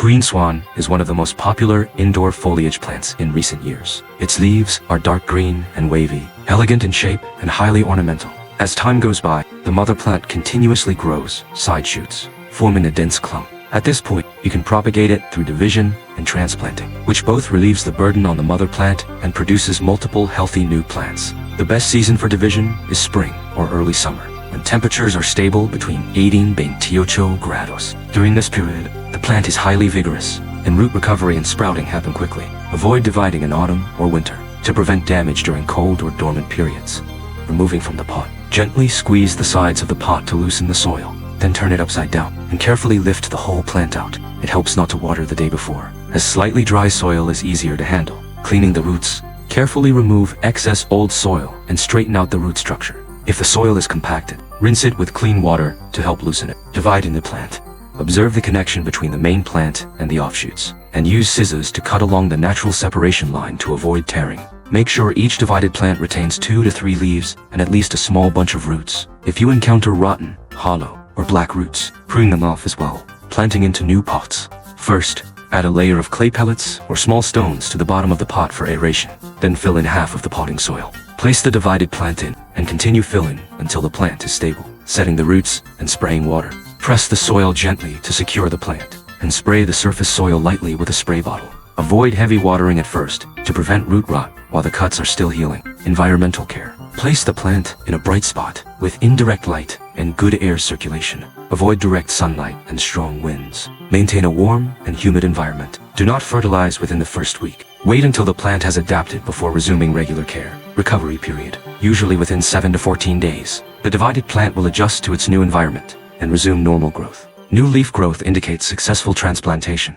green swan is one of the most popular indoor foliage plants in recent years. Its leaves are dark green and wavy, elegant in shape and highly ornamental. As time goes by, the mother plant continuously grows side shoots, forming a dense clump. At this point, you can propagate it through division and transplanting, which both relieves the burden on the mother plant and produces multiple healthy new plants. The best season for division is spring or early summer, when temperatures are stable between 18 and 28 grados. During this period, the plant is highly vigorous, and root recovery and sprouting happen quickly. Avoid dividing in autumn or winter to prevent damage during cold or dormant periods. Removing from the pot, gently squeeze the sides of the pot to loosen the soil. Then turn it upside down and carefully lift the whole plant out. It helps not to water the day before, as slightly dry soil is easier to handle. Cleaning the roots, carefully remove excess old soil and straighten out the root structure. If the soil is compacted, rinse it with clean water to help loosen it. Dividing the plant. Observe the connection between the main plant and the offshoots, and use scissors to cut along the natural separation line to avoid tearing. Make sure each divided plant retains 2 to 3 leaves and at least a small bunch of roots. If you encounter rotten, hollow, or black roots, prune them off as well. Planting into new pots. First, add a layer of clay pellets or small stones to the bottom of the pot for aeration. Then fill in half of the potting soil. Place the divided plant in and continue filling until the plant is stable, setting the roots and spraying water. Press the soil gently to secure the plant and spray the surface soil lightly with a spray bottle. Avoid heavy watering at first to prevent root rot while the cuts are still healing. Environmental care. Place the plant in a bright spot with indirect light and good air circulation. Avoid direct sunlight and strong winds. Maintain a warm and humid environment. Do not fertilize within the first week. Wait until the plant has adapted before resuming regular care. Recovery period. Usually within 7 to 14 days. The divided plant will adjust to its new environment and resume normal growth. New leaf growth indicates successful transplantation.